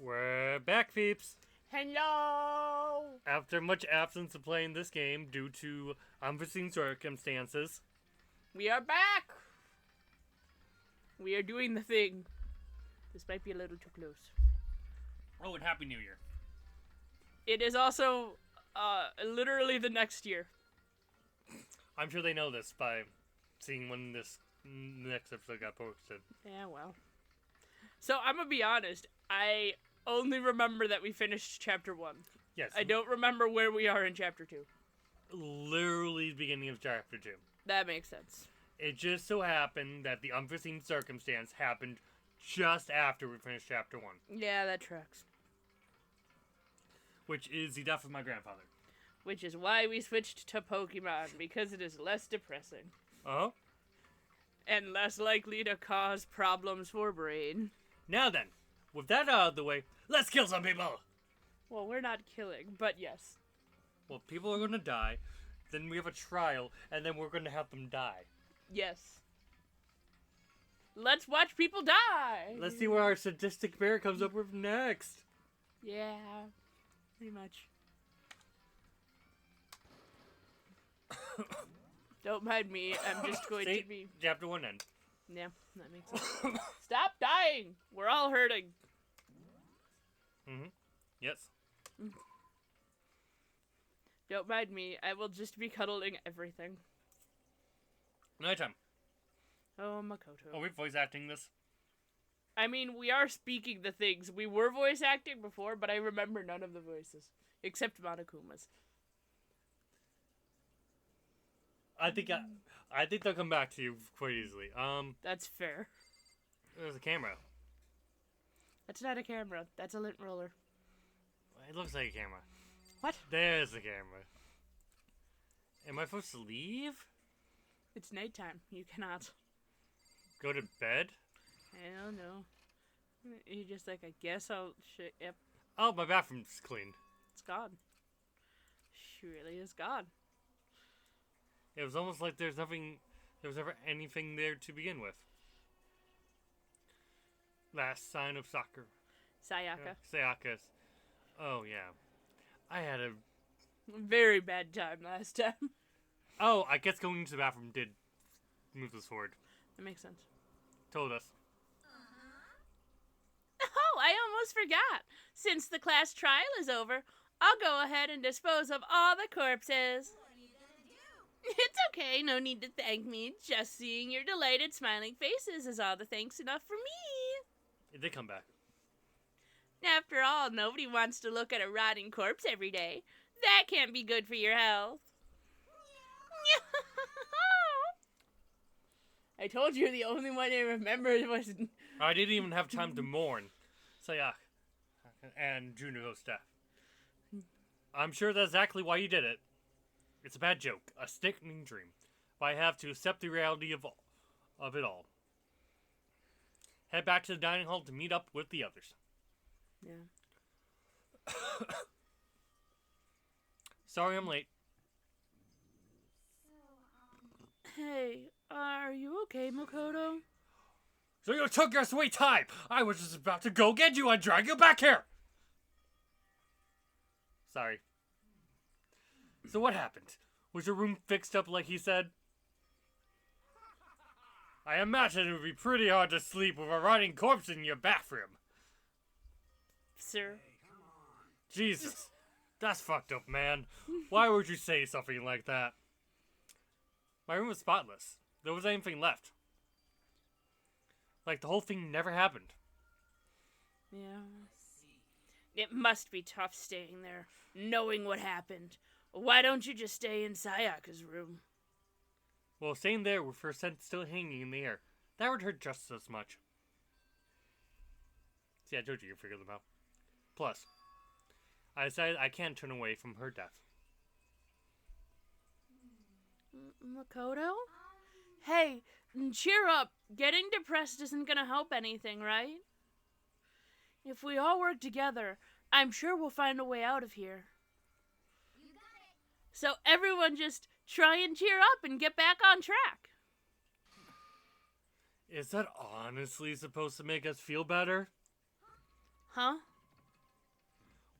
We're back, peeps. Hello! After much absence of playing this game due to unforeseen circumstances, We are back! We are doing the thing. This might be a little too close. oh, and Happy New Year. It is also, literally the next year. I'm sure they know this by seeing when this next episode got posted. Yeah, well. So, I'm gonna be honest. I only remember that we finished Chapter 1. Yes. I don't remember where we are in Chapter 2. Literally the beginning of Chapter 2. That makes sense. It just so happened that the unforeseen circumstance happened just after we finished Chapter 1. Yeah, that tracks. Which is the death of my grandfather. Which is why we switched to Pokemon, because it is less depressing. Uh-huh. And less likely to cause problems for Brain. Now then, with that out of the way, let's kill some people! Well, we're not killing, but yes. Well, people are gonna die, then we have a trial, and then we're gonna have them die. Yes. Let's watch people die! Let's see what our sadistic bear comes up with next. Yeah, pretty much. Don't mind me, I'm just going See? to be... Chapter 1 end. Yeah, that makes sense. Stop dying! We're all hurting. Mm-hmm. Yes. Don't mind me, I will just be cuddling everything. Nighttime. Oh, Makoto. Are we voice acting this? I mean, we are speaking the things. We were voice acting before, but I remember none of the voices. Except Monokuma's. I think they'll come back to you quite easily. That's fair. There's a camera. That's not a camera. That's a lint roller. It looks like a camera. What? There's the camera. Am I supposed to leave? It's nighttime. You cannot. Go to bed? I don't know. You're just like, I guess I'll... Yep. Oh, my bathroom's cleaned. It's gone. She really is gone. It was almost like there was never anything there to begin with. Last sign of soccer. Sayaka. Sayaka's. Oh, yeah. I had a... Very bad time last time. Oh, I guess going into the bathroom did move this forward. That makes sense. Told us. Oh, I almost forgot. Since the class trial is over, I'll go ahead and dispose of all the corpses. It's okay, no need to thank me. Just seeing your delighted smiling faces is all the thanks enough for me. It did come back. After all, nobody wants to look at a rotting corpse every day. That can't be good for your health. I told you the only one I remembered was... I didn't even have time to mourn Sayaka and Juno's death. I'm sure that's exactly why you did it. It's a bad joke, a sickening dream. But I have to accept the reality of it all. Head back to the dining hall to meet up with the others. Yeah. Sorry I'm late. Hey, are you okay, Makoto? So you took your sweet time! I was just about to go get you and drag you back here! Sorry. So what happened? Was your room fixed up like he said? I imagine it would be pretty hard to sleep with a rotting corpse in your bathroom. Sir? Jesus. That's fucked up, man. Why would you say something like that? My room was spotless. There wasn't anything left. Like the whole thing never happened. Yeah. It must be tough staying there, knowing what happened. Why don't you just stay in Sayaka's room? Well, staying there with her scent still hanging in the air, that would hurt just as much. See, I told you figure them out. Plus, I decided I can't turn away from her death. Makoto? Hey, cheer up. Getting depressed isn't gonna help anything, right? If we all work together, I'm sure we'll find a way out of here. You got it. So everyone just try and cheer up and get back on track. Is that honestly supposed to make us feel better? Huh?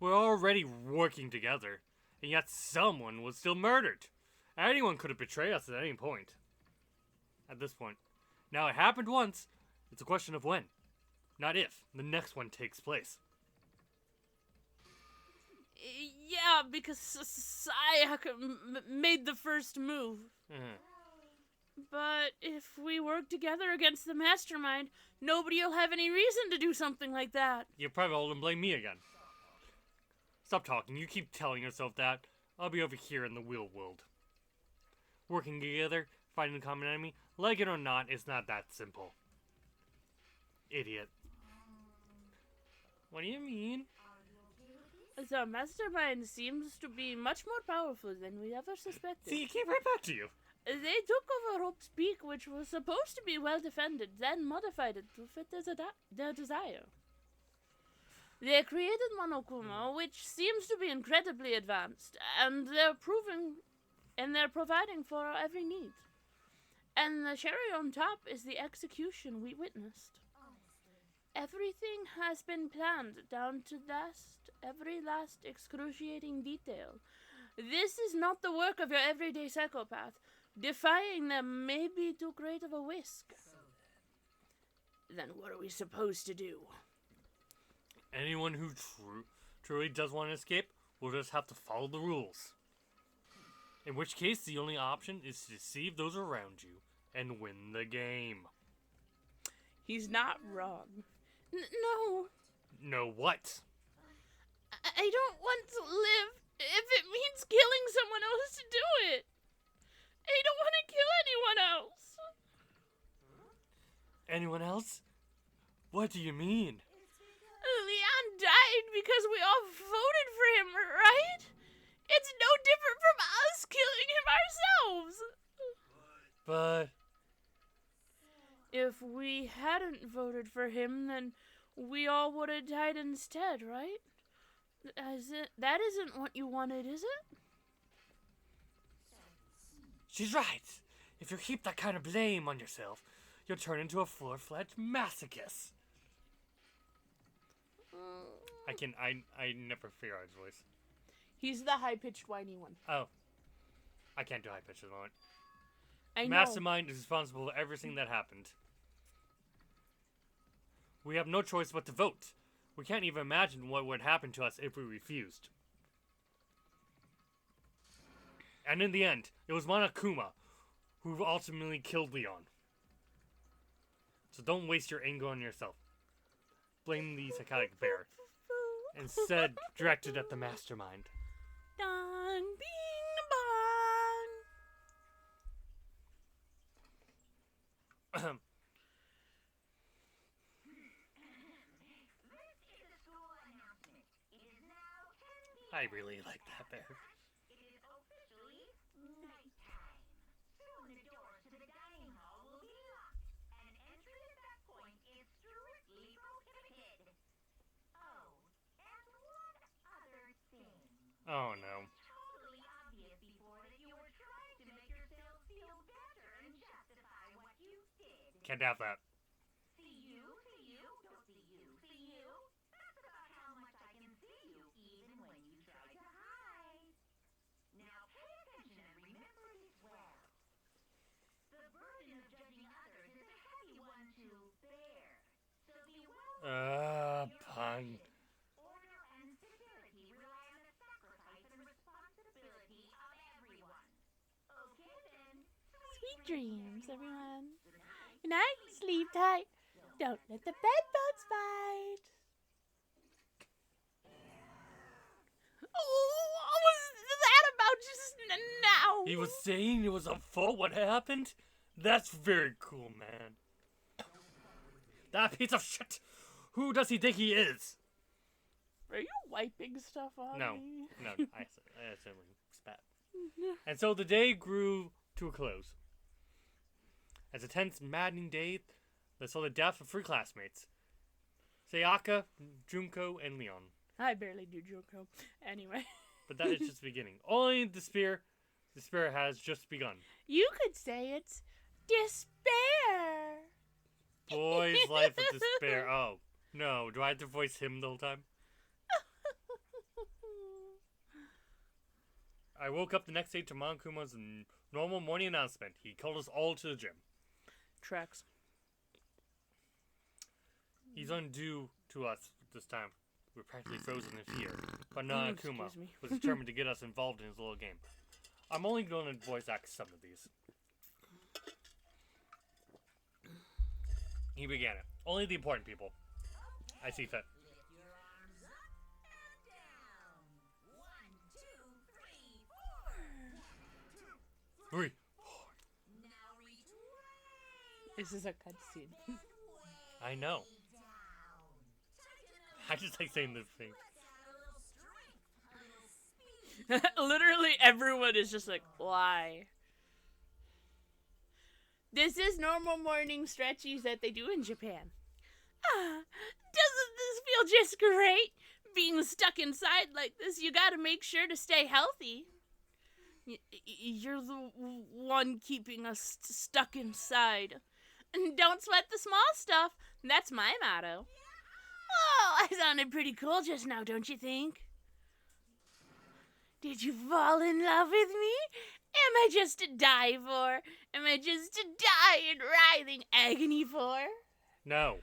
We're already working together, and yet someone was still murdered. Anyone could have betrayed us at any point. At this point. Now, it happened once. It's a question of when, not if, the next one takes place. Yeah, because Sayak made the first move. But if we work together against the mastermind, nobody will have any reason to do something like that. You're probably all to blame me again. Stop talking. You keep telling yourself that. I'll be over here in the real world. Working together, fighting a common enemy, like it or not, it's not that simple. Idiot. What do you mean? The mastermind seems to be much more powerful than we ever suspected. See, it came right back to you. They took over Hope's Peak, which was supposed to be well defended, then modified it to fit their desire. They created Monokuma, which seems to be incredibly advanced, and they're providing for our every need. And the cherry on top is the execution we witnessed. Everything has been planned down to every last excruciating detail. This is not the work of your everyday psychopath. Defying them may be too great of a risk. Then what are we supposed to do? Anyone who truly does want to escape will just have to follow the rules. In which case, the only option is to deceive those around you and win the game. He's not wrong. No. No what? I don't want to live if it means killing someone else to do it. I don't want to kill anyone else. Anyone else? What do you mean? Leon died because we all voted for him, right? It's no different from us killing him ourselves. But if we hadn't voted for him, then we all would have died instead, right? That isn't what you wanted, is it? she's right. If you heap that kind of blame on yourself, you'll turn into a full-fledged masochist. I never figure out his voice. He's the high-pitched, whiny one. Oh. I can't do high-pitched at the moment. I know. Mastermind is responsible for everything that happened. We have no choice but to vote. We can't even imagine what would happen to us if we refused. And in the end, it was Monokuma who ultimately killed Leon. So don't waste your anger on yourself. Blame the psychotic bear. Instead, direct it at the mastermind. Dong, bing, bong. I really like that bear. It is officially nighttime. Soon the doors to the dining hall will be locked, and entry at that point is strictly prohibited. Oh, and one other thing. Oh no. Totally obvious before that you were trying to make yourself feel better and justify what you did. Can't have that. See you, don't see you, see you. That's about how much I can see you, even when you try to hide. Now pay attention and remember this well. The burden of judging others is a heavy one to bear. So be well Pun. Order and civility rely on the sacrifice and responsibility of everyone. Okay then. Sweet dreams, everyone. Good night, sleep tight. Don't let the bedbugs bite. Oh, what was that about just now? He was saying it was a fault what happened? That's very cool, man. That piece of shit! Who does he think he is? Are you wiping stuff on No. me? No, I simply spat. And so the day grew to a close. As a tense, maddening day that saw the death of 3 classmates. Sayaka, Junko, and Leon. I barely do Junko. Anyway. But that is just the beginning. Only despair has just begun. You could say it's despair. Boy's life of despair. Oh, no. Do I have to voice him the whole time? I woke up the next day to Monkuma's normal morning announcement. He called us all to the gym. Tracks. He's undue to us this time. We're practically frozen in fear. But Akuma Excuse me. was determined to get us involved in his little game. I'm only going to voice act some of these. He began it. Only the important people. I see fit. Lift your arms up and down. 1, 2, 3, 4. 3. Now reach way This is a cutscene. and I know. way down. Tighten up. I just like saying this thing. Let's add a little strength, a little speed. Literally everyone is just like, why? This is normal morning stretchies that they do in Japan. Doesn't this feel just great? Being stuck inside like this, you gotta make sure to stay healthy. You're the one keeping us stuck inside. And don't sweat the small stuff. That's my motto. Oh, I sounded pretty cool just now, don't you think? Did you fall in love with me? Am I just to die for? Am I just to die in writhing agony for? No.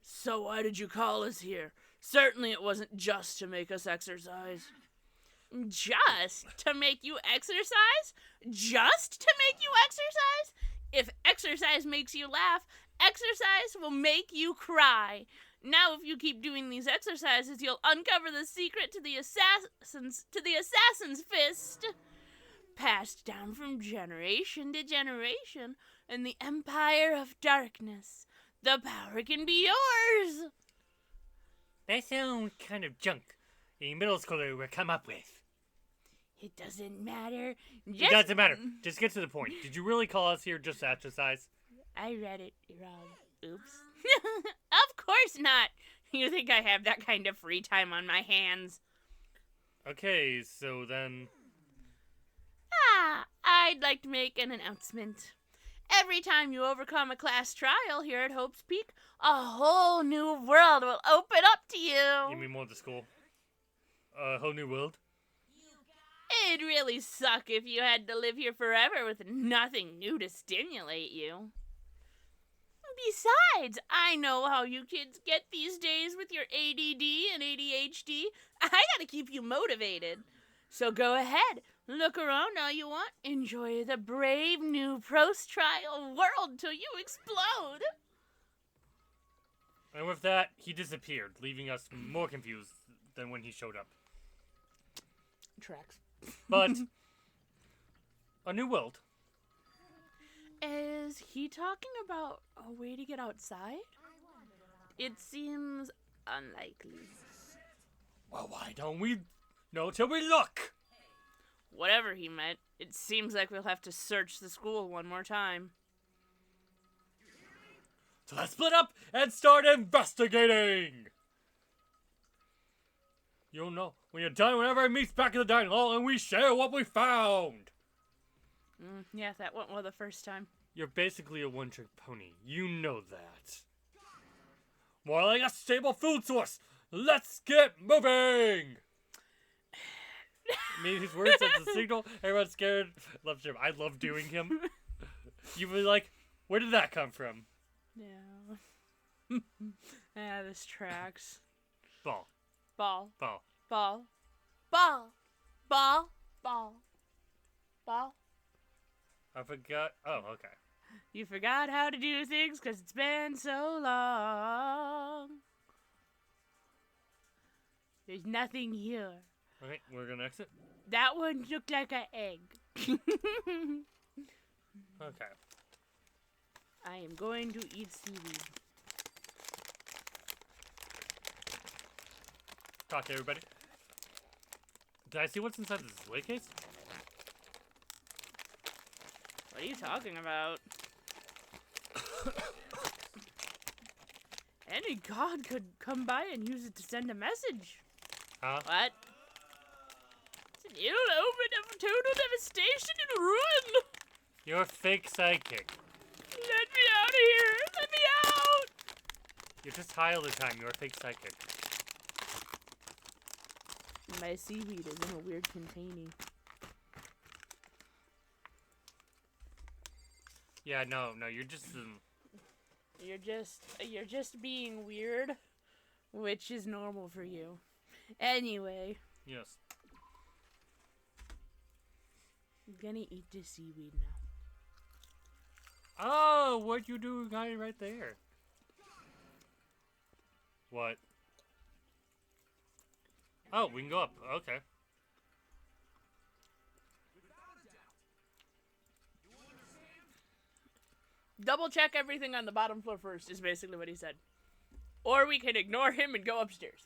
So why did you call us here? Certainly it wasn't just to make us exercise. Just to make you exercise? Just to make you exercise? If exercise makes you laugh, exercise will make you cry. Now if you keep doing these exercises, you'll uncover the secret to the assassin's fist. Passed down from generation to generation in the Empire of Darkness. The power can be yours. That sounds kind of junk a middle schooler would come up with. It doesn't matter. It doesn't matter. Just get to the point. Did you really call us here just to exercise? I read it wrong. Oops. Of course not. You think I have that kind of free time on my hands? Okay, so then... I'd like to make an announcement. Every time you overcome a class trial here at Hope's Peak, a whole new world will open up to you. You mean more of the school? A whole new world? It'd really suck if you had to live here forever with nothing new to stimulate you. Besides, I know how you kids get these days with your ADD and ADHD. I gotta keep you motivated. So go ahead, look around all you want, enjoy the brave new post-trial world till you explode. And with that, he disappeared, leaving us more confused than when he showed up. Tracks. But... a new world. Is he talking about a way to get outside? It seems unlikely. Well, why don't we know till we look? Whatever he meant, it seems like we'll have to search the school one more time. So let's split up and start investigating! You'll know when you're done whenever I meet back in the dining hall and we share what we found! Yeah, that went well the first time. You're basically a one-trick pony. You know that. More like a stable food source! Let's get moving! Maybe his words as a signal. Everyone's scared. Love him. I love doing him. You be like, where did that come from? Yeah. Yeah, this tracks. Ball. Ball. Ball. Ball. Ball. Ball. Ball. Ball. I forgot. Oh, okay. You forgot how to do things because it's been so long. There's nothing here. Okay, we're gonna exit. That one looked like an egg. Okay. I am going to eat seaweed. Talk to everybody. Did I see what's inside this display case? What are you talking about? Any god could come by and use it to send a message. Huh? What? It's an ill omen of total devastation and ruin. You're a fake sidekick. Let me out of here. Let me out. You're just high all the time. You're a fake sidekick. My seaweed is in a weird containing. Yeah, no, you're just... You're just being weird, which is normal for you. Anyway. Yes. I'm gonna eat this seaweed now. Oh, what you do, guy, right there? What? Oh, we can go up. Okay. Double check everything on the bottom floor first is basically what he said. Or we can ignore him and go upstairs.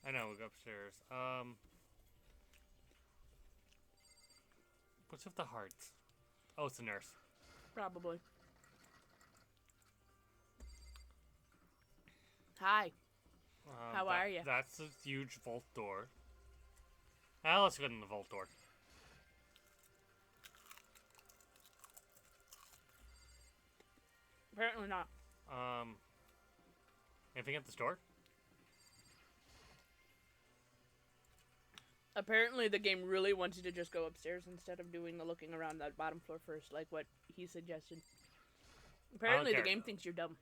I know, we'll go upstairs. What's with the hearts? Oh, it's a nurse. Probably. Hi. How are you? That's a huge vault door. Now let's go in the vault door. Apparently not. Anything at the store? Apparently the game really wants you to just go upstairs instead of doing the looking around that bottom floor first, like what he suggested. Apparently the game thinks you're dumb.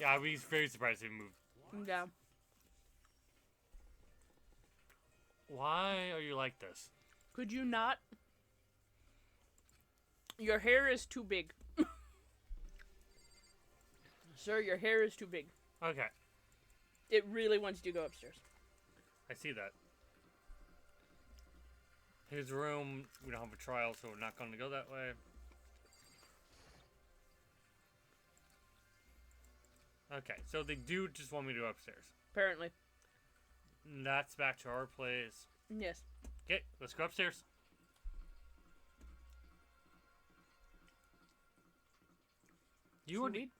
Yeah, I was very surprised they moved. Yeah. Why are you like this? Could you not? Your hair is too big. Sir, your hair is too big. Okay. It really wants you to go upstairs. I see that. His room, we don't have a trial, so we're not going to go that way. Okay, so they do just want me to go upstairs. Apparently. And that's back to our place. Yes. Okay, let's go upstairs. You already...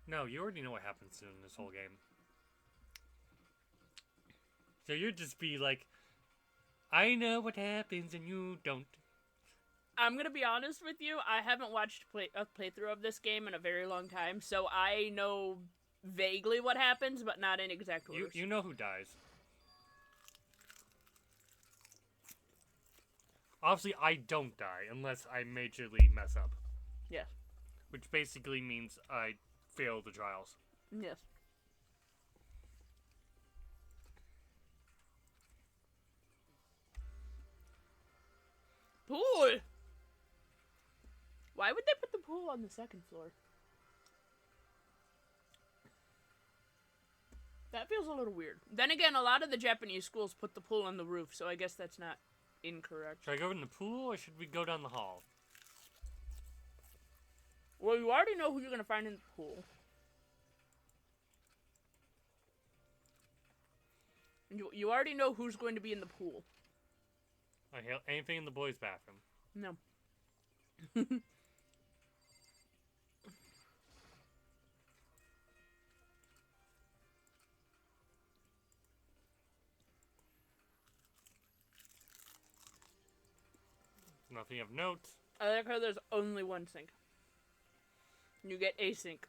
No, you already know what happens in this whole game. So you'd just be like, I know what happens and you don't. I'm gonna be honest with you, I haven't watched a playthrough of this game in a very long time, so I know vaguely what happens, but not in exact orders. You know who dies. Obviously, I don't die unless I majorly mess up. Yes. Which basically means I fail the trials. Yes. Pool! Why would they put the pool on the second floor? That feels a little weird. Then again, a lot of the Japanese schools put the pool on the roof, so I guess that's not incorrect. Should I go in the pool or should we go down the hall? Well, you already know who you're going to find in the pool. You already know who's going to be in the pool. I hail anything in the boys' bathroom. No. Nothing of note. I like how there's only one sink. You get a sink.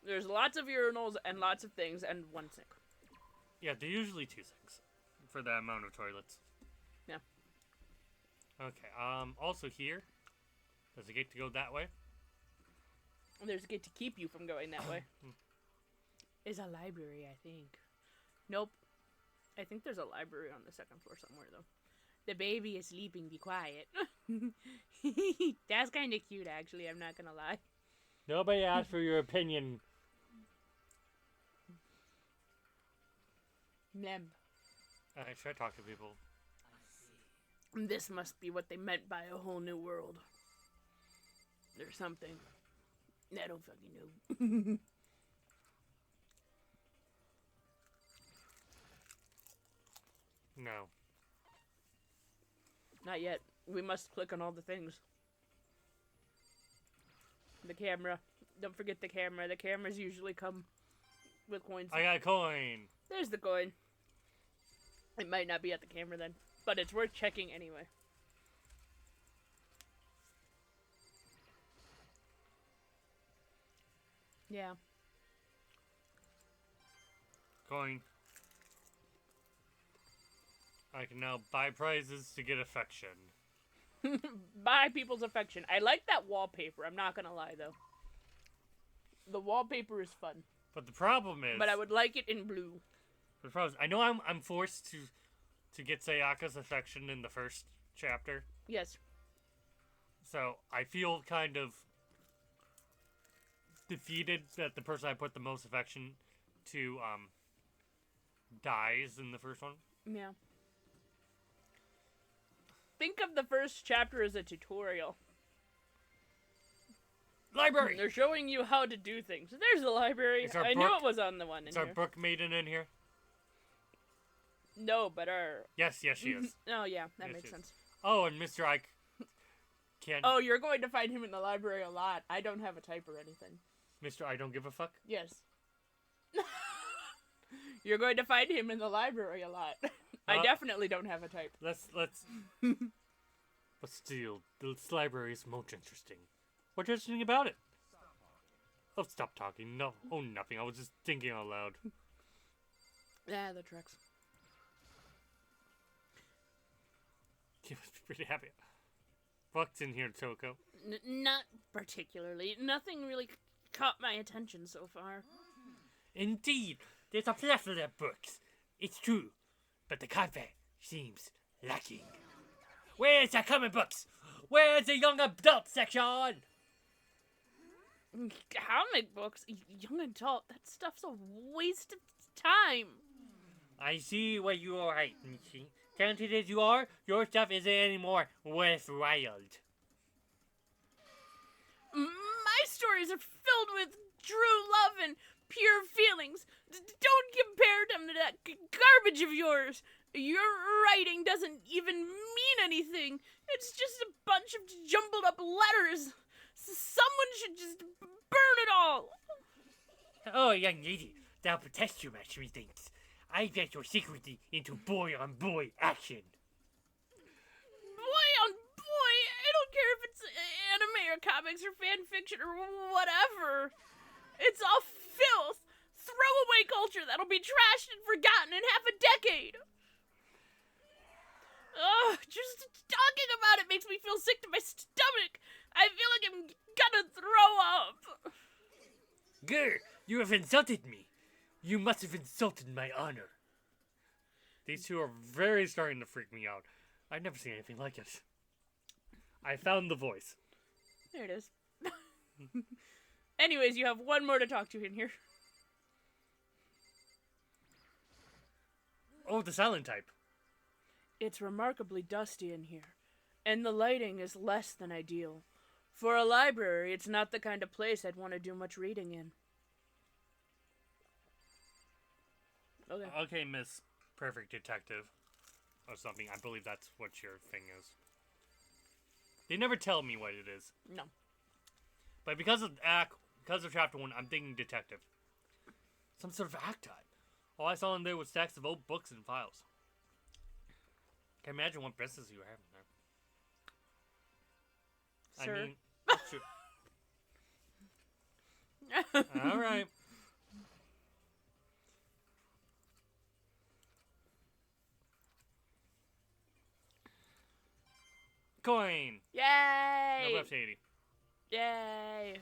There's lots of urinals and lots of things and one sink. Yeah, they're usually two sinks for that amount of toilets. Yeah. Okay, also here, there's a gate to go that way. There's a gate to keep you from going that way. Is a library, I think. Nope. I think there's a library on the second floor somewhere, though. The baby is sleeping, be quiet. That's kind of cute, actually, I'm not gonna lie. Nobody asked for your opinion. Mem. Should I talk to people? This must be what they meant by a whole new world. There's something. I don't fucking know. No. Not yet. We must click on all the things. The camera. Don't forget the camera. The cameras usually come with coins. I got a coin. There's the coin. It might not be at the camera then, but it's worth checking anyway. Yeah. Coin. I can now buy prizes to get affection. Buy people's affection. I like that wallpaper. I'm not gonna lie though. The wallpaper is fun, But the problem is... but I would like it in blue. The problem is, I know I'm forced to get Sayaka's affection in the first chapter. Yes. So I feel kind of defeated that the person I put the most affection to dies in the first one. Yeah. Think of the first chapter as a tutorial. Library! They're showing you how to do things. There's the library. Is our I knew book- it was on the one in Is our here. book maiden in here? No, but our... Yes, she is. Oh, yeah, that Yes, makes yes. sense. Oh, and Mr. Ike can't... Oh, you're going to find him in the library a lot. I don't have a type or anything. Mr. I don't give a fuck? Yes. You're going to find him in the library a lot. I definitely don't have a type. Let's... But still, this library is most interesting. What's interesting about it? Oh, stop talking. No, oh, nothing. I was just thinking out loud. Yeah, the tracks. You must be pretty happy. What's in here, Toko? Not particularly. Nothing really caught my attention so far. Indeed, there's a plethora of books. It's true, but the content seems lacking. Where's the comic books? Where's the young adult section? Comic books? Young adult? That stuff's a waste of time. I see where you are right, Michi. Talented as you are, your stuff isn't anymore worthwhile. My stories are filled with true love and pure feelings. Don't compare them to that garbage of yours. Your writing doesn't even mean anything. It's just a bunch of jumbled up letters. Someone should just burn it all. Oh, young lady, thou protest too much, methinks. I bet you're secretly into boy-on-boy action. Boy on boy, I don't care if it's anime or comics or fan fiction or whatever. It's all filth. Throwaway culture that'll be trashed and forgotten in half a decade. Ugh, just talking about it makes me feel sick to my stomach. I feel like I'm gonna throw up. Grr, you have insulted me. You must have insulted my honor. These two are very starting to freak me out. I've never seen anything like it. I found the voice. There it is. Anyways, you have one more to talk to in here. Oh, the silent type. It's remarkably dusty in here, and the lighting is less than ideal. For a library, it's not the kind of place I'd want to do much reading in. Okay. Okay, Miss Perfect Detective. Or something. I believe that's what your thing is. They never tell me what it is. No. But because of chapter 1, I'm thinking detective. Some sort of act type. All I saw in there was stacks of old books and files. Can you imagine what business you have in there? Sir. I mean, shoot. Alright. Coin! Yay! No left 80. Yay!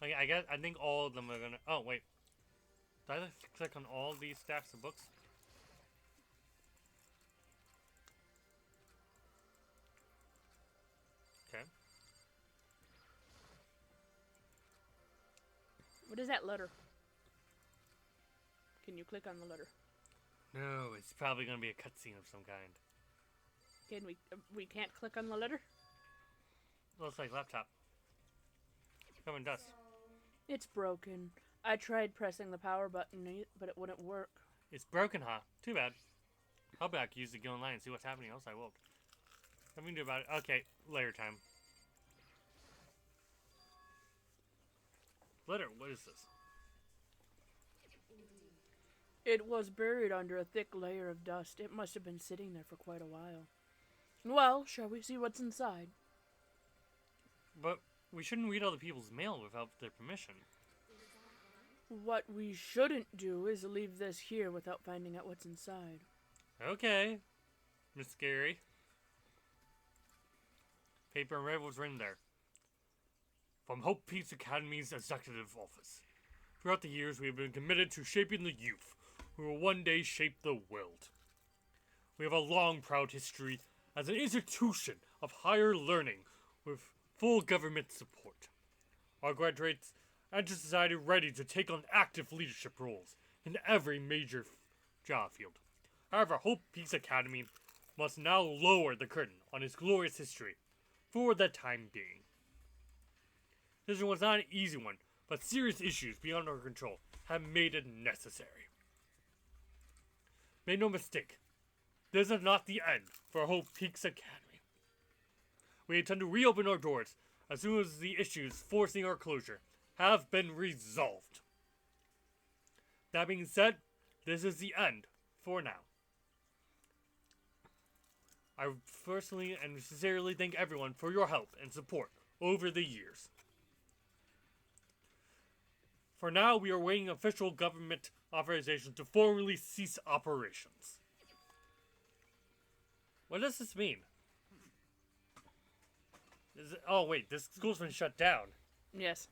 Like, I think all of them are gonna... Oh, wait. Did I click on all these stacks of books? Okay. What is that letter? Can you click on the letter? No, it's probably gonna be a cutscene of some kind. Can we can't click on the letter? Looks like laptop. Covered in dust. It's broken. I tried pressing the power button, but it wouldn't work. It's broken, huh? Too bad. I'll back use to go online and see what's happening else I will. What can we do about it? Okay, later time. Letter, what is this? It was buried under a thick layer of dust. It must have been sitting there for quite a while. Well, shall we see what's inside? But We shouldn't read other people's mail without their permission. What we shouldn't do is leave this here without finding out what's inside. Okay, Miss Scary. Paper and red was written there. From Hope Peace Academy's executive office. Throughout the years, we have been committed to shaping the youth who will one day shape the world. We have a long, proud history as an institution of higher learning with full government support. Our graduates enter society ready to take on active leadership roles in every major job field. However, Hope Peace Academy must now lower the curtain on its glorious history for the time being. This was not an easy one, but serious issues beyond our control have made it necessary. Make no mistake, this is not the end for Hope Peaks Academy. We intend to reopen our doors as soon as the issues forcing our closure have been resolved. That being said, this is the end for now. I personally and sincerely thank everyone for your help and support over the years. For now, we are awaiting official government authorization to formally cease operations. What does this mean? Oh wait, this school's been shut down. Yes.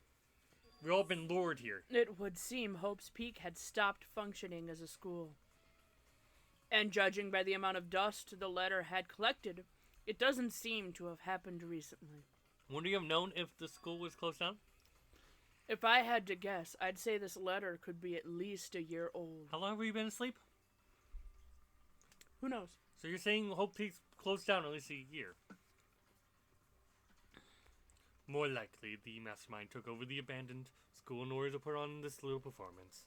We've all been lured here. It would seem Hope's Peak had stopped functioning as a school. And judging by the amount of dust the letter had collected, it doesn't seem to have happened recently. Would you have known if the school was closed down? If I had to guess, I'd say this letter could be at least a year old. How long have we been asleep? Who knows? So you're saying Hope Peaks closed down at least a year? More likely, the mastermind took over the abandoned school in order to put on this little performance.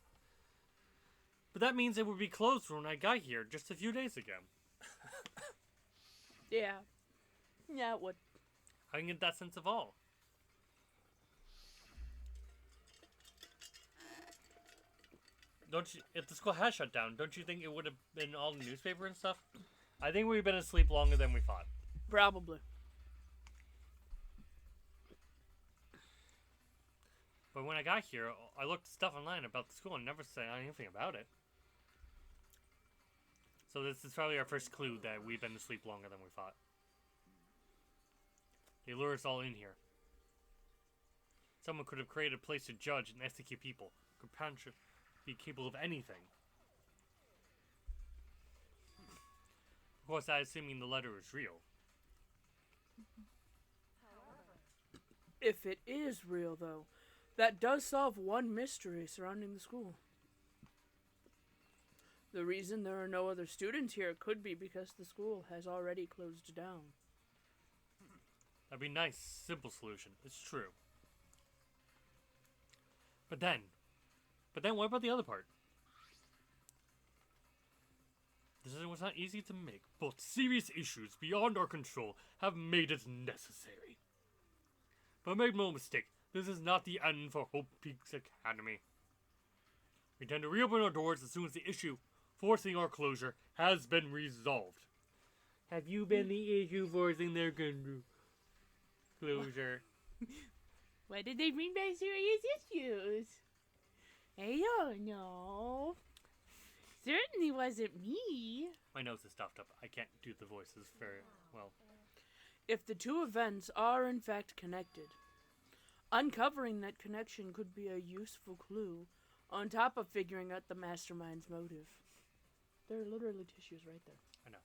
But that means it would be closed when I got here just a few days ago. Yeah. Yeah, it would. I can get that sense of all. Don't you? If the school has shut down, don't you think it would have been all the newspaper and stuff? I think we've been asleep longer than we thought. Probably. But when I got here, I looked stuff online about the school and never said anything about it. So this is probably our first clue that we've been asleep longer than we thought. They lure us all in here. Someone could have created a place to judge and execute people. Could be capable of anything. Of course, I assuming the letter is real. If it is real, though, that does solve one mystery surrounding the school. The reason there are no other students here could be because the school has already closed down. That'd be a nice, simple solution. It's true. But then what about the other part? This was not easy to make, but serious issues beyond our control have made it necessary. But make no mistake, this is not the end for Hope Peaks Academy. We intend to reopen our doors as soon as the issue forcing our closure has been resolved. Have you been the issue forcing their closure? What did they mean by serious issues? I don't know. Certainly wasn't me. My nose is stuffed up. I can't do the voices very well. If the two events are in fact connected, uncovering that connection could be a useful clue on top of figuring out the mastermind's motive. There are literally tissues right there. I know.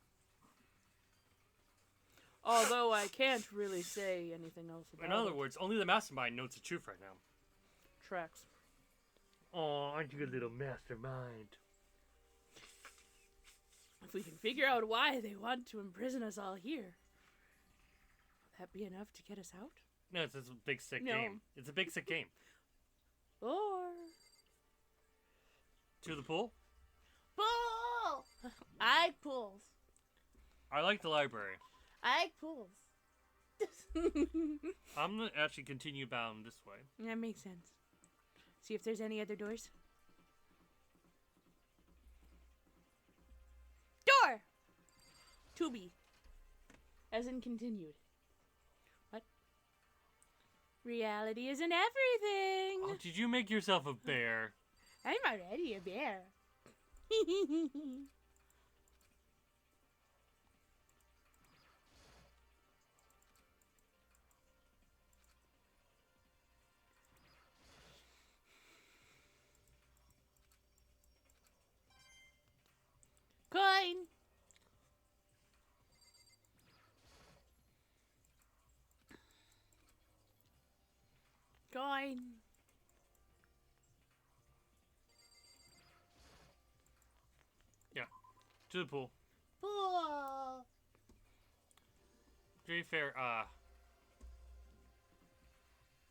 Although I can't really say anything else about it. In other words, only the mastermind knows the truth right now. Tracks. Oh, aren't you a little mastermind? If we can figure out why they want to imprison us all here, will that be enough to get us out? No, it's a big sick No. game. It's a big sick game. Or... To the pool? Pull! I pulls. I like the library. I pulls. I'm gonna actually continue bound this way. That makes sense. See if there's any other doors. Door! To be. As in continued. What? Reality isn't everything. Oh, did you make yourself a bear? I'm already a bear. Coin. Coin. To the pool. Pool. To be fair,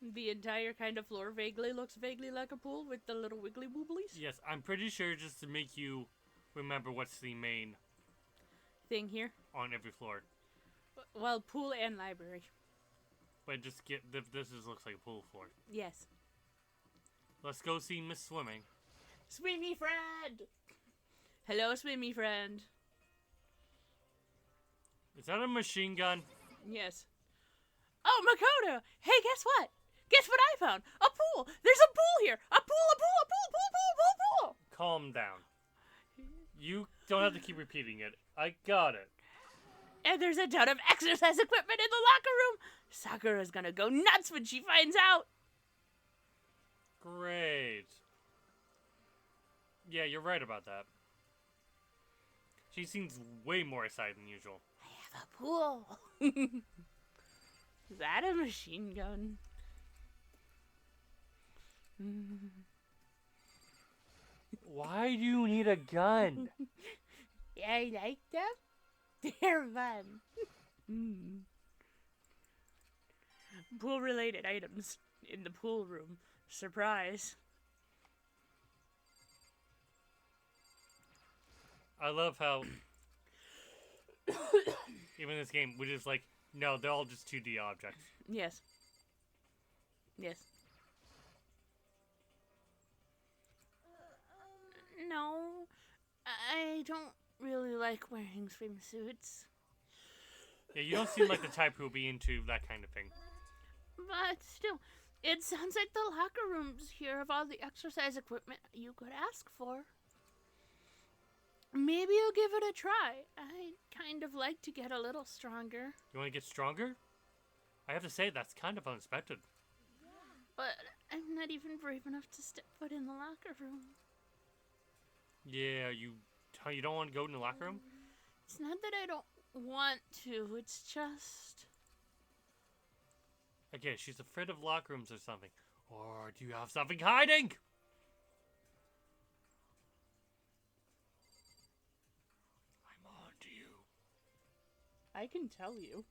The entire kind of floor looks vaguely like a pool with the little wiggly wobblies yes, I'm pretty sure just to make you remember what's the main thing here. on every floor. Well, pool and library. But just get, this looks like a pool floor. Yes. Let's go see Miss Swimming. Swimmy friend. Hello, swimmy friend. Is that a machine gun? Yes. Oh, Makoto! Hey, guess what? Guess what I found? A pool! There's a pool here! A pool! Calm down. You don't have to keep repeating it. I got it. And there's a ton of exercise equipment in the locker room! Sakura's gonna go nuts when she finds out! Great. Yeah, you're right about that. She seems way more excited than usual. I have a pool! Is that a machine gun? Why do you need a gun? I like them. They're fun. Pool-related items in the pool room. Surprise. I love how even in this game, we're just like, no, they're all just 2D objects. Yes. Yes. No, I don't really like wearing swimsuits. Yeah, you don't seem like the type who will be into that kind of thing. But still, it sounds like the locker rooms here have all the exercise equipment you could ask for. Maybe you'll give it a try. I'd kind of like to get a little stronger. You want to get stronger? I have to say, that's kind of unexpected. But I'm not even brave enough to step foot in the locker room. Yeah, you don't want to go in the locker room? It's not that I don't want to, it's just... Okay, she's afraid of locker rooms or something. Or do you have something hiding? I'm on to you. I can tell you.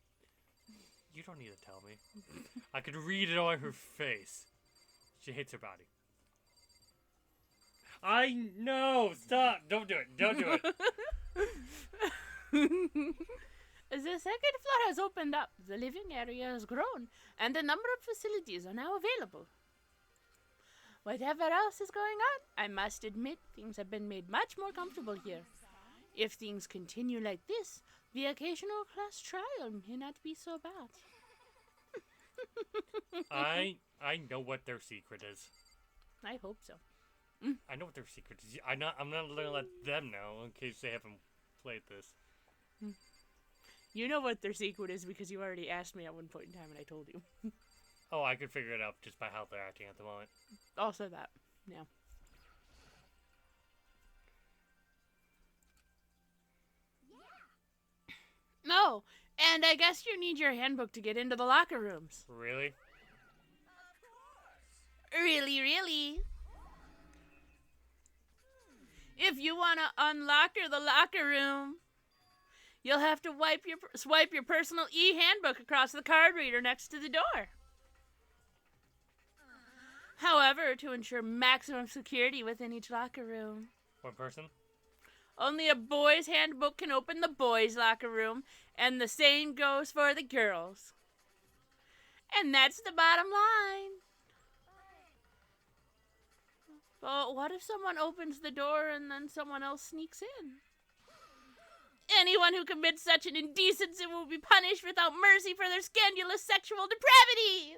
You don't need to tell me. I could read it on her face. She hates her body. I know! Stop! Don't do it! Don't do it! The second floor has opened up, the living area has grown, and a number of facilities are now available. Whatever else is going on, I must admit things have been made much more comfortable here. If things continue like this, the occasional class trial may not be so bad. I know what their secret is. I hope so. I know what their secret is. I'm not gonna let them know in case they haven't played this. You know what their secret is because you already asked me at one point in time and I told you. Oh, I could figure it out just by how they're acting at the moment. Also that, yeah. No, and I guess you need your handbook to get into the locker rooms. Really? Really, really. If you want to unlocker the locker room, you'll have to swipe your personal e-handbook across the card reader next to the door. However, to ensure maximum security within each locker room, One person? only a boy's handbook can open the boys' locker room, and the same goes for the girls. And that's the bottom line. But what if someone opens the door and then someone else sneaks in? Anyone who commits such an indecency will be punished without mercy for their scandalous sexual depravity.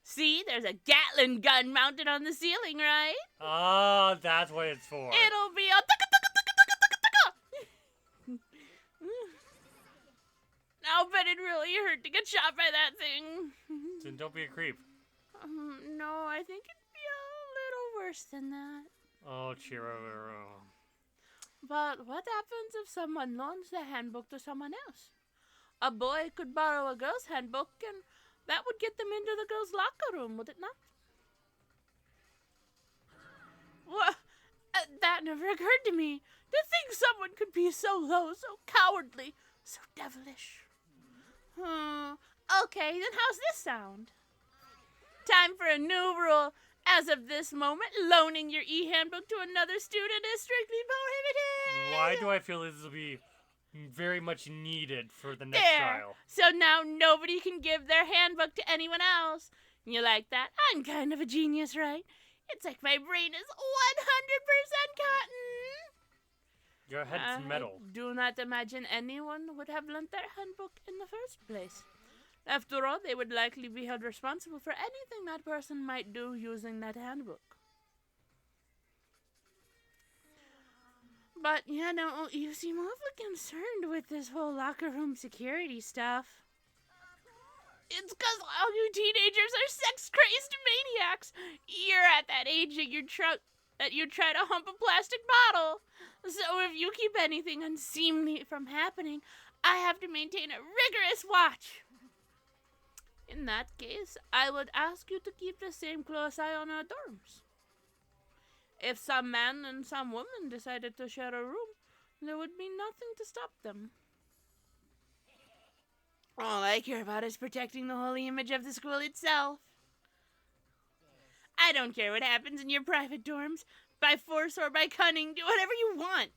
See, there's a Gatling gun mounted on the ceiling, right? Ah, that's what it's for. It'll be a I'll bet it really hurt to get shot by that thing. Then don't be a creep. No, I think it'd be a little worse than that. Oh, Chiro. But what happens if someone loans the handbook to someone else? A boy could borrow a girl's handbook, and that would get them into the girl's locker room, would it not? What? That never occurred to me. To think someone could be so low, so cowardly, so devilish. Okay, then how's this sound? Time for a new rule. As of this moment, loaning your e-handbook to another student is strictly prohibited. Why do I feel this will be very much needed for the next There. trial? So now nobody can give their handbook to anyone else. You like that? I'm kind of a genius, right? It's like my brain is 100% cotton. Your head's metal. I do not imagine anyone would have lent their handbook in the first place. After all, they would likely be held responsible for anything that person might do using that handbook. But, you seem awfully concerned with this whole locker room security stuff. It's 'cause all you teenagers are sex-crazed maniacs. You're at that age that you try to hump a plastic bottle. So if you keep anything unseemly from happening, I have to maintain a rigorous watch. In that case, I would ask you to keep the same close eye on our dorms. If some man and some woman decided to share a room, there would be nothing to stop them. All I care about is protecting the holy image of the school itself. I don't care what happens in your private dorms. By force or by cunning, do whatever you want.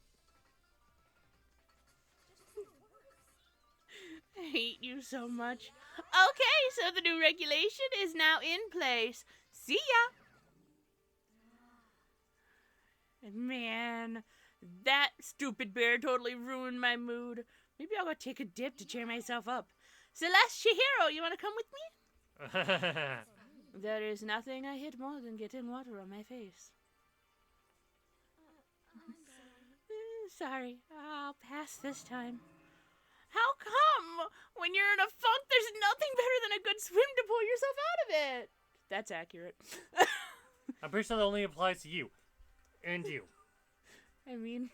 I hate you so much. Okay, so the new regulation is now in place. See ya! And man, that stupid bear totally ruined my mood. Maybe I'll go take a dip to cheer myself up. Celeste, Chihiro, you want to come with me? There is nothing I hate more than getting water on my face. Sorry, I'll pass this time. How come? When you're in a funk, there's nothing better than a good swim to pull yourself out of it. That's accurate. I'm pretty sure that only applies to you. And you. I mean...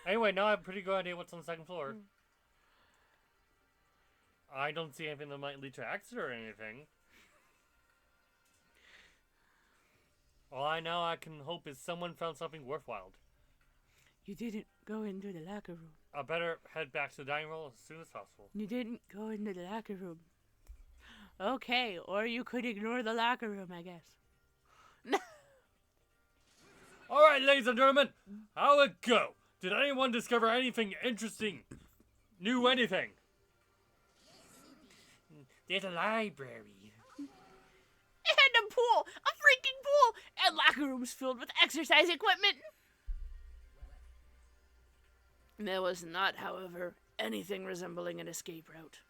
Anyway, now I have a pretty good idea what's on the second floor. I don't see anything that might lead to an accident or anything. All I know I can hope is someone found something worthwhile. You didn't go into the locker room. I better head back to the dining room as soon as possible. You didn't go into the locker room. Okay, or you could ignore the locker room, I guess. Alright, ladies and gentlemen, how'd it go? Did anyone discover anything interesting? Knew anything? There's a library. And a pool! A freaking pool! And locker rooms filled with exercise equipment! There was not, however, anything resembling an escape route.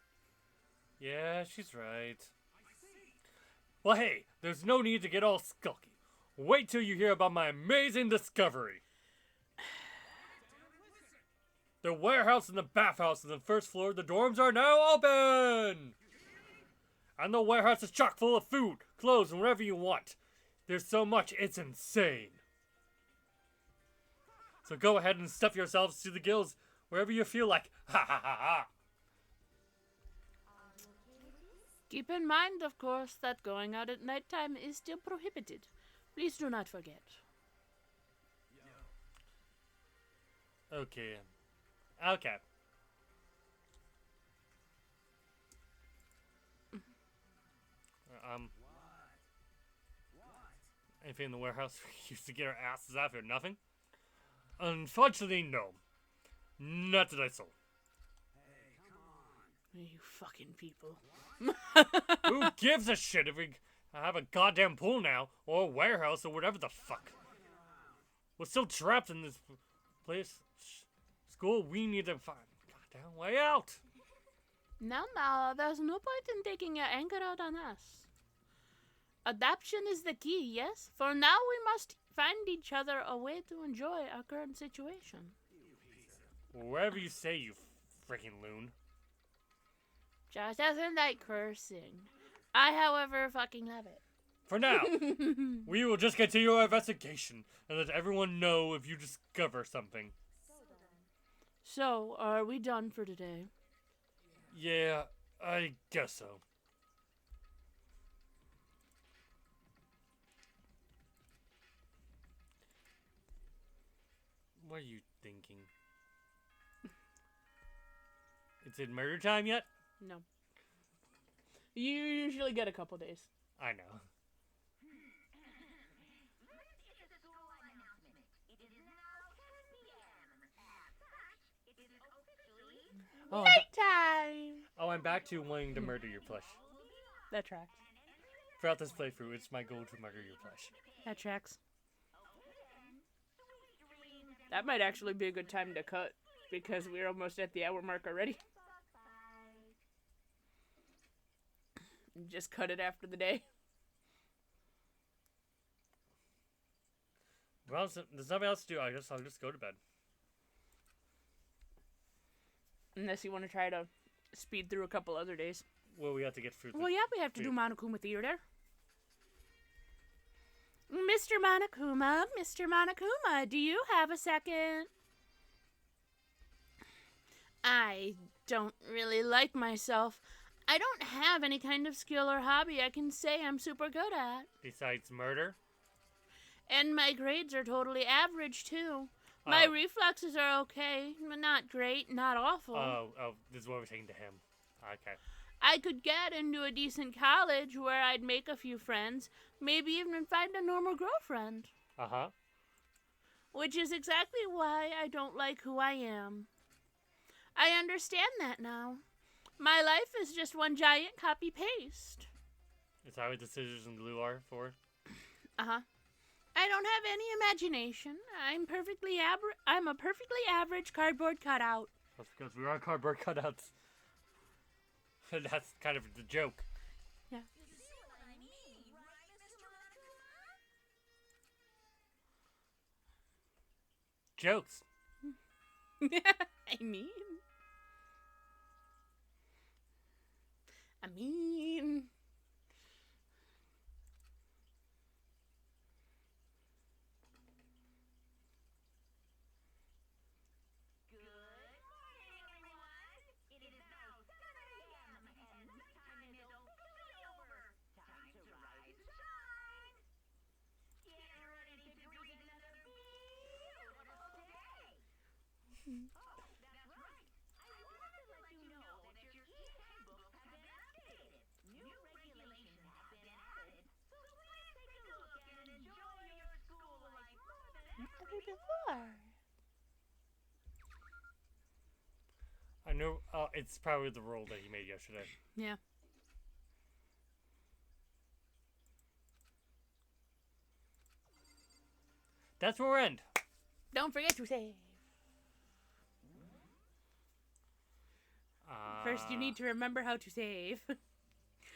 Yeah, she's right. Well, hey, there's no need to get all skulky. Wait till you hear about my amazing discovery. The warehouse and the bathhouse on the first floor of the dorms are now open! And the warehouse is chock full of food, clothes, and whatever you want. There's so much, it's insane. So go ahead and stuff yourselves to the gills wherever you feel like. Ha ha ha ha! Keep in mind, of course, that going out at nighttime is still prohibited. Please do not forget. Okay. Okay. Anything in the warehouse we used to get our asses after nothing? Unfortunately, no. Not that I saw. You fucking people. Who gives a shit if we have a goddamn pool now, or a warehouse, or whatever the fuck? We're still trapped in this place. School, we need to find a goddamn way out. No, there's no point in taking your anger out on us. Adaption is the key, yes? For now, we must find each other a way to enjoy our current situation. Wherever you say, you freaking loon. Josh doesn't like cursing. I, however, fucking love it. For now, we will just continue our investigation and let everyone know if you discover something. So, are we done for today? Yeah, I guess so. What are you thinking? Is it murder time yet? No. You usually get a couple days. I know. This is a school announcement. It is now 10 p.m. As such, it is officially Oh, Nighttime! I'm back to wanting to murder your plush. That tracks. Throughout this playthrough, it's my goal to murder your plush. That tracks. That might actually be a good time to cut, because we're almost at the hour mark already. Just cut it after the day. Well, there's nothing else to do. I guess I'll just go to bed. Unless you want to try to speed through a couple other days. Well, we have to get through. Well, yeah, we have to do Monokuma Theater. Mr. Monokuma, do you have a second? I don't really like myself. I don't have any kind of skill or hobby I can say I'm super good at. Besides murder? And my grades are totally average, too. My reflexes are okay, but not great, not awful. Oh, this is what we're taking to him. Okay. I could get into a decent college where I'd make a few friends, maybe even find a normal girlfriend. Uh-huh. Which is exactly why I don't like who I am. I understand that now. My life is just one giant copy-paste. Is that what the scissors and glue are for? Uh-huh. I don't have any imagination. I'm a perfectly average cardboard cutout. That's because we are cardboard cutouts. That's kind of the joke. Yeah. Jokes. I mean... Good morning, everyone. It is now 7 a.m. and nighttime is officially over. Time to rise and shine. Get ready to greet another beautiful day. Oh, that's right. I wanted to let you know that your e-handbooks have been updated. New regulations have been added. So please take a look and enjoy your school life more than ever before. I know it's probably the roll that he made yesterday. Yeah. That's where we'll end. Don't forget to save. First, you need to remember how to save.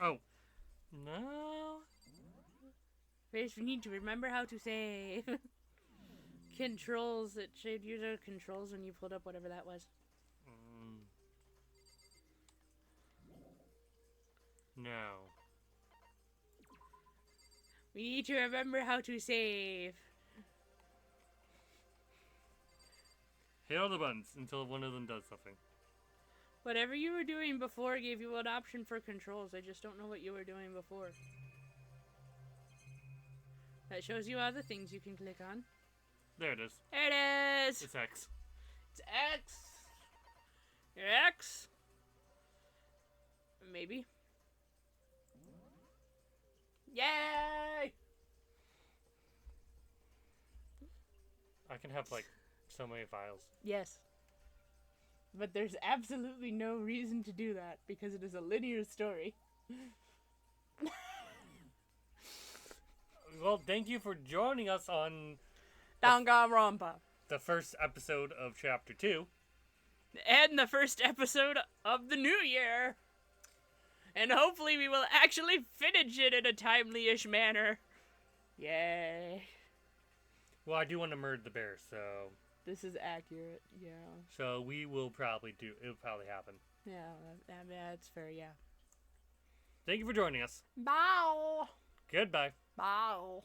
Oh. No. First, you need to remember how to save. Controls. It should use our controls when you pulled up whatever that was. No. We need to remember how to save. Hit all the buttons until one of them does something. Whatever you were doing before gave you an option for controls. I just don't know what you were doing before. That shows you other things you can click on. There it is. There it is! It's X. It's X! Your X? Maybe. Yay! I can have like so many files. Yes. But there's absolutely no reason to do that because it is a linear story. Well, thank you for joining us on Danganronpa. the first episode of Chapter 2. And the first episode of the new year. And hopefully we will actually finish it in a timely-ish manner. Yay. Well, I do want to murder the bear, so... This is accurate, yeah. So we will probably do... It'll probably happen. Yeah, that's fair, yeah. Thank you for joining us. Bow. Goodbye. Bow.